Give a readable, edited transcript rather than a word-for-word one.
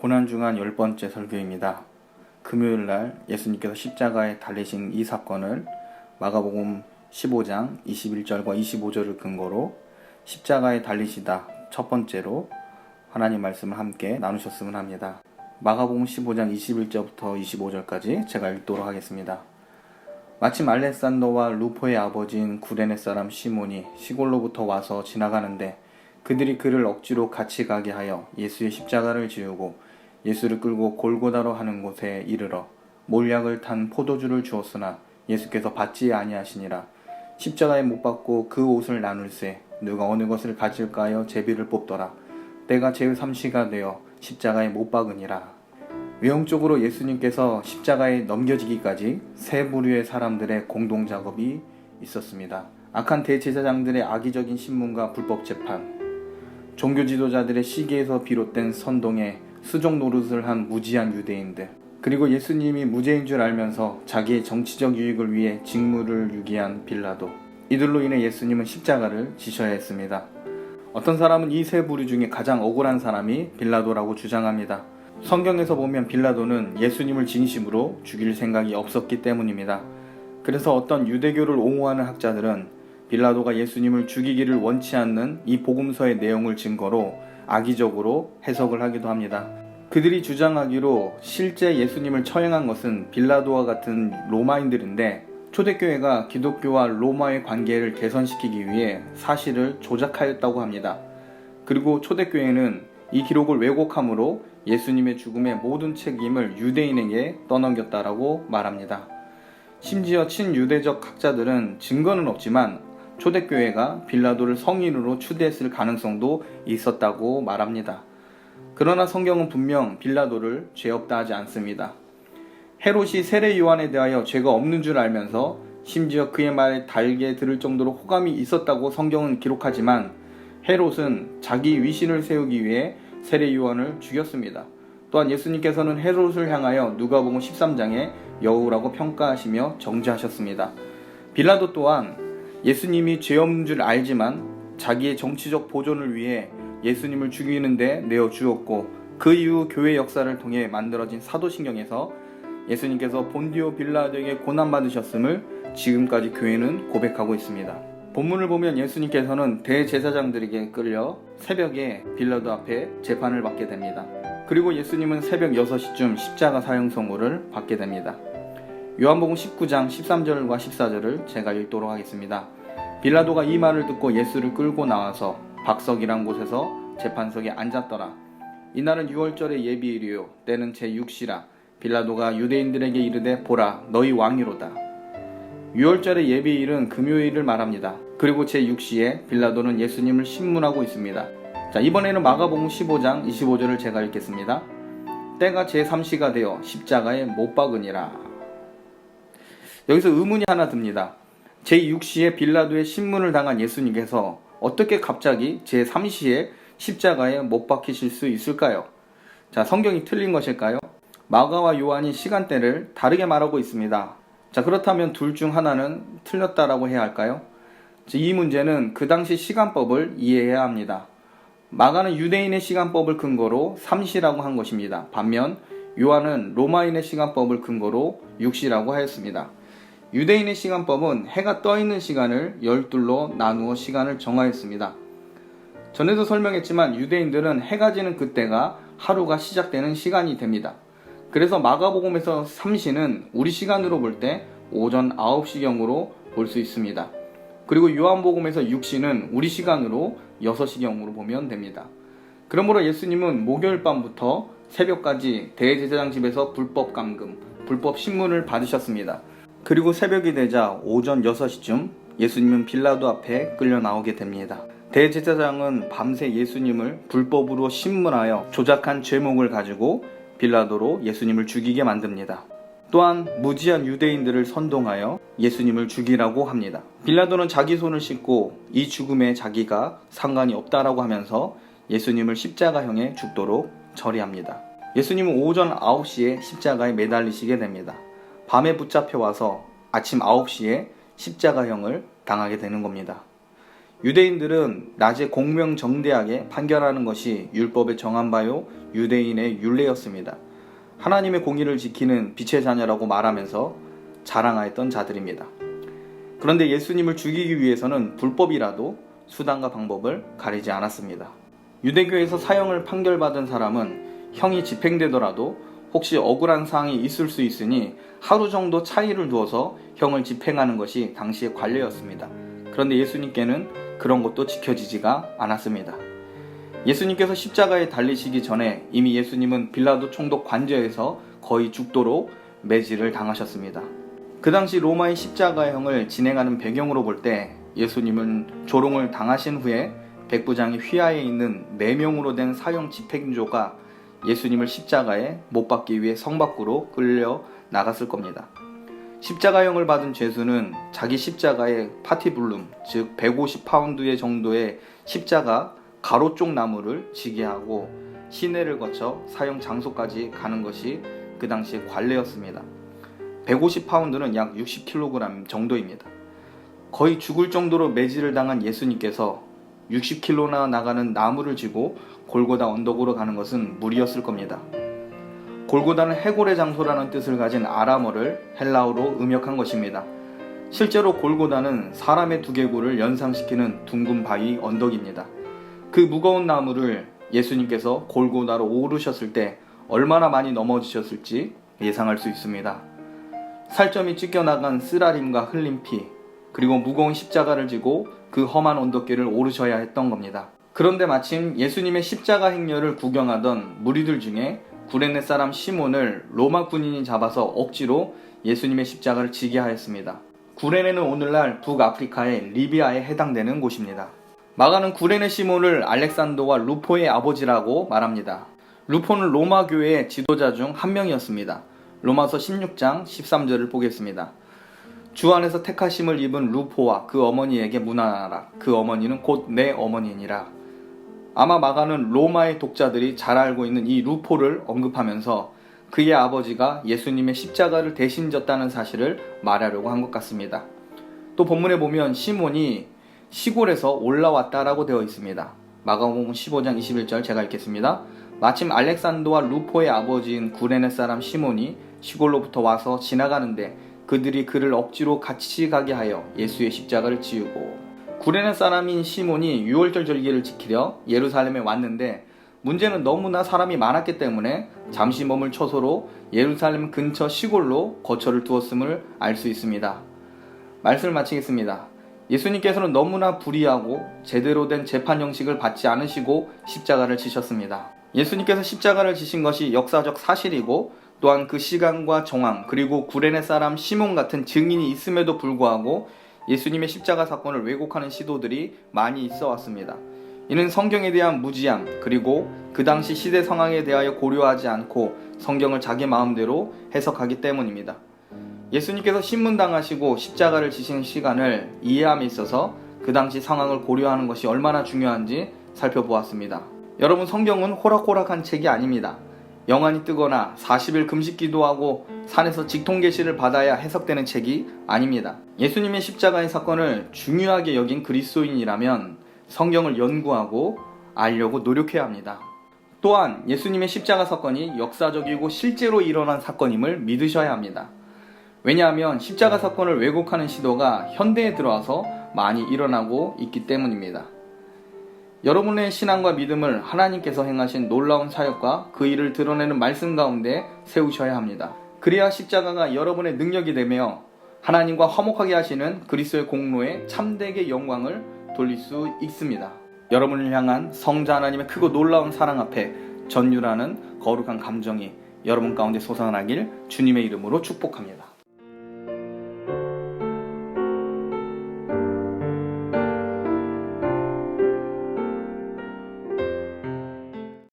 고난중한 10번째 설교입니다. 금요일날 예수님께서 십자가에 달리신 이 사건을 마가복음 15장 21절과 25절을 근거로 십자가에 달리시다 첫 번째로 하나님 말씀을 함께 나누셨으면 합니다. 마가복음 15장 21절부터 25절까지 제가 읽도록 하겠습니다. 마침 알렉산더와 루포의 아버지인 구레네 사람 시몬이 시골로부터 와서 지나가는데 그들이 그를 억지로 같이 가게 하여 예수의 십자가를 지우고 예수를 끌고 골고다로 하는 곳에 이르러 몰약을 탄 포도주를 주었으나 예수께서 받지 아니하시니라. 십자가에 못 박고 그 옷을 나눌세 누가 어느 것을 가질까 하여 제비를 뽑더라. 때가 제3시가 되어 십자가에 못 박으니라. 외형적으로 예수님께서 십자가에 넘겨지기까지 세 부류의 사람들의 공동 작업이 있었습니다. 악한 대제사장들의 악의적인 신문과 불법 재판, 종교 지도자들의 시기에서 비롯된 선동에 수종 노릇을 한 무지한 유대인들, 그리고 예수님이 무죄인 줄 알면서 자기의 정치적 유익을 위해 직무를 유기한 빌라도, 이들로 인해 예수님은 십자가를 지셔야 했습니다. 어떤 사람은 이 세 부류 중에 가장 억울한 사람이 빌라도라고 주장합니다. 성경에서 보면 빌라도는 예수님을 진심으로 죽일 생각이 없었기 때문입니다. 그래서 어떤 유대교를 옹호하는 학자들은 빌라도가 예수님을 죽이기를 원치 않는 이 복음서의 내용을 증거로 악의적으로 해석을 하기도 합니다. 그들이 주장하기로 실제 예수님을 처형한 것은 빌라도와 같은 로마인들인데 초대교회가 기독교와 로마의 관계를 개선시키기 위해 사실을 조작하였다고 합니다. 그리고 초대교회는 이 기록을 왜곡함으로 예수님의 죽음의 모든 책임을 유대인에게 떠넘겼다라고 말합니다. 심지어 친유대적 학자들은 증거는 없지만 초대교회가 빌라도를 성인으로 추대했을 가능성도 있었다고 말합니다. 그러나 성경은 분명 빌라도를 죄 없다 하지 않습니다. 헤롯이 세례 요한에 대하여 죄가 없는 줄 알면서 심지어 그의 말에 달게 들을 정도로 호감이 있었다고 성경은 기록하지만 헤롯은 자기 위신을 세우기 위해 세례 요한을 죽였습니다. 또한 예수님께서는 헤롯을 향하여 누가복음 13장에 여우라고 평가하시며 정죄하셨습니다. 빌라도 또한 예수님이 죄 없는 줄 알지만 자기의 정치적 보존을 위해 예수님을 죽이는데 내어 주었고 그 이후 교회 역사를 통해 만들어진 사도신경에서 예수님께서 본디오 빌라도에게 고난받으셨음을 지금까지 교회는 고백하고 있습니다. 본문을 보면 예수님께서는 대제사장들에게 끌려 새벽에 빌라도 앞에 재판을 받게 됩니다. 그리고 예수님은 새벽 6시쯤 십자가 사형 선고를 받게 됩니다. 요한복음 19장 13절과 14절을 제가 읽도록 하겠습니다. 빌라도가 이 말을 듣고 예수를 끌고 나와서 박석이란 곳에서 재판석에 앉았더라. 이날은 6월절의 예비일이요 때는 제6시라. 빌라도가 유대인들에게 이르되 보라 너희 왕이로다. 6월절의 예비일은 금요일을 말합니다. 그리고 제6시에 빌라도는 예수님을 신문하고 있습니다. 자, 이번에는 마가복음 15장 25절을 제가 읽겠습니다. 때가 제3시가 되어 십자가에 못 박으니라. 여기서 의문이 하나 듭니다. 제6시에 빌라도의 신문을 당한 예수님께서 어떻게 갑자기 제3시에 십자가에 못 박히실 수 있을까요? 자, 성경이 틀린 것일까요? 마가와 요한이 시간대를 다르게 말하고 있습니다. 자, 그렇다면 둘 중 하나는 틀렸다라고 해야 할까요? 이 문제는 그 당시 시간법을 이해해야 합니다. 마가는 유대인의 시간법을 근거로 3시라고 한 것입니다. 반면 요한은 로마인의 시간법을 근거로 6시라고 하였습니다. 유대인의 시간법은 해가 떠 있는 시간을 12로 나누어 시간을 정하였습니다. 전에도 설명했지만 유대인들은 해가 지는 그때가 하루가 시작되는 시간이 됩니다. 그래서 마가복음에서 3시는 우리 시간으로 볼 때 오전 9시경으로 볼 수 있습니다. 그리고 요한복음에서 6시는 우리 시간으로 6시경으로 보면 됩니다. 그러므로 예수님은 목요일 밤부터 새벽까지 대제사장 집에서 불법 감금, 불법 신문을 받으셨습니다. 그리고 새벽이 되자 오전 6시쯤 예수님은 빌라도 앞에 끌려 나오게 됩니다. 대제사장은 밤새 예수님을 불법으로 신문하여 조작한 죄목을 가지고 빌라도로 예수님을 죽이게 만듭니다. 또한 무지한 유대인들을 선동하여 예수님을 죽이라고 합니다. 빌라도는 자기 손을 씻고 이 죽음에 자기가 상관이 없다라고 하면서 예수님을 십자가형에 죽도록 처리합니다. 예수님은 오전 9시에 십자가에 매달리시게 됩니다. 밤에 붙잡혀 와서 아침 9시에 십자가형을 당하게 되는 겁니다. 유대인들은 낮에 공명정대하게 판결하는 것이 율법에 정한 바요 유대인의 율례였습니다. 하나님의 공의를 지키는 빛의 자녀라고 말하면서 자랑하였던 자들입니다. 그런데 예수님을 죽이기 위해서는 불법이라도 수단과 방법을 가리지 않았습니다. 유대교에서 사형을 판결받은 사람은 형이 집행되더라도 혹시 억울한 사항이 있을 수 있으니 하루 정도 차이를 두어서 형을 집행하는 것이 당시의 관례였습니다. 그런데 예수님께는 그런 것도 지켜지지가 않았습니다. 예수님께서 십자가에 달리시기 전에 이미 예수님은 빌라도 총독 관저에서 거의 죽도록 매질을 당하셨습니다. 그 당시 로마의 십자가형을 진행하는 배경으로 볼 때 예수님은 조롱을 당하신 후에 백부장이 휘하에 있는 4명으로 된 사형 집행조가 예수님을 십자가에 못 박기 위해 성 밖으로 끌려 나갔을 겁니다. 십자가형을 받은 죄수는 자기 십자가에 파티블룸, 즉 150파운드의 정도의 십자가 가로 쪽 나무를 지게 하고 시내를 거쳐 사형 장소까지 가는 것이 그 당시의 관례였습니다. 150파운드는 약 60kg 정도입니다. 거의 죽을 정도로 매질을 당한 예수님께서 60kg나 나가는 나무를 지고 골고다 언덕으로 가는 것은 무리였을 겁니다. 골고다는 해골의 장소라는 뜻을 가진 아람어를 헬라어로 음역한 것입니다. 실제로 골고다는 사람의 두개골을 연상시키는 둥근 바위 언덕입니다. 그 무거운 나무를 예수님께서 골고다로 오르셨을 때 얼마나 많이 넘어지셨을지 예상할 수 있습니다. 살점이 찢겨나간 쓰라림과 흘린 피, 그리고 무거운 십자가를 지고 그 험한 언덕길을 오르셔야 했던 겁니다. 그런데 마침 예수님의 십자가 행렬을 구경하던 무리들 중에 구레네 사람 시몬을 로마 군인이 잡아서 억지로 예수님의 십자가를 지게 하였습니다. 구레네는 오늘날 북아프리카의 리비아에 해당되는 곳입니다. 마가는 구레네 시몬을 알렉산더와 루포의 아버지라고 말합니다. 루포는 로마 교회의 지도자 중 한 명이었습니다. 로마서 16장 13절을 보겠습니다. 주 안에서 택하심을 입은 루포와 그 어머니에게 문안하라. 그 어머니는 곧 내 어머니니라. 아마 마가는 로마의 독자들이 잘 알고 있는 이 루포를 언급하면서 그의 아버지가 예수님의 십자가를 대신 졌다는 사실을 말하려고 한 것 같습니다. 또 본문에 보면 시몬이 시골에서 올라왔다라고 되어 있습니다. 마가복음 15장 21절 제가 읽겠습니다. 마침 알렉산더와 루포의 아버지인 구레네 사람 시몬이 시골로부터 와서 지나가는데 그들이 그를 억지로 같이 가게 하여 예수의 십자가를 지우고. 구레네 사람인 시몬이 유월절 절기를 지키려 예루살렘에 왔는데 문제는 너무나 사람이 많았기 때문에 잠시 머물 처소로 예루살렘 근처 시골로 거처를 두었음을 알 수 있습니다. 말씀을 마치겠습니다. 예수님께서는 너무나 불의하고 제대로 된 재판 형식을 받지 않으시고 십자가를 지셨습니다. 예수님께서 십자가를 지신 것이 역사적 사실이고 또한 그 시간과 정황 그리고 구레네 사람 시몬 같은 증인이 있음에도 불구하고 예수님의 십자가 사건을 왜곡하는 시도들이 많이 있어 왔습니다. 이는 성경에 대한 무지함 그리고 그 당시 시대 상황에 대하여 고려하지 않고 성경을 자기 마음대로 해석하기 때문입니다. 예수님께서 신문당하시고 십자가를 지신 시간을 이해함에 있어서 그 당시 상황을 고려하는 것이 얼마나 중요한지 살펴보았습니다. 여러분, 성경은 호락호락한 책이 아닙니다. 영안이 뜨거나 40일 금식 기도하고 산에서 직통계시를 받아야 해석되는 책이 아닙니다. 예수님의 십자가의 사건을 중요하게 여긴 그리스도인이라면 성경을 연구하고 알려고 노력해야 합니다. 또한 예수님의 십자가 사건이 역사적이고 실제로 일어난 사건임을 믿으셔야 합니다. 왜냐하면 십자가 사건을 왜곡하는 시도가 현대에 들어와서 많이 일어나고 있기 때문입니다. 여러분의 신앙과 믿음을 하나님께서 행하신 놀라운 사역과 그 일을 드러내는 말씀 가운데 세우셔야 합니다. 그래야 십자가가 여러분의 능력이 되며 하나님과 화목하게 하시는 그리스도의 공로에 참되게 영광을 돌릴 수 있습니다. 여러분을 향한 성자 하나님의 크고 놀라운 사랑 앞에 전율하는 거룩한 감정이 여러분 가운데 솟아나길 주님의 이름으로 축복합니다.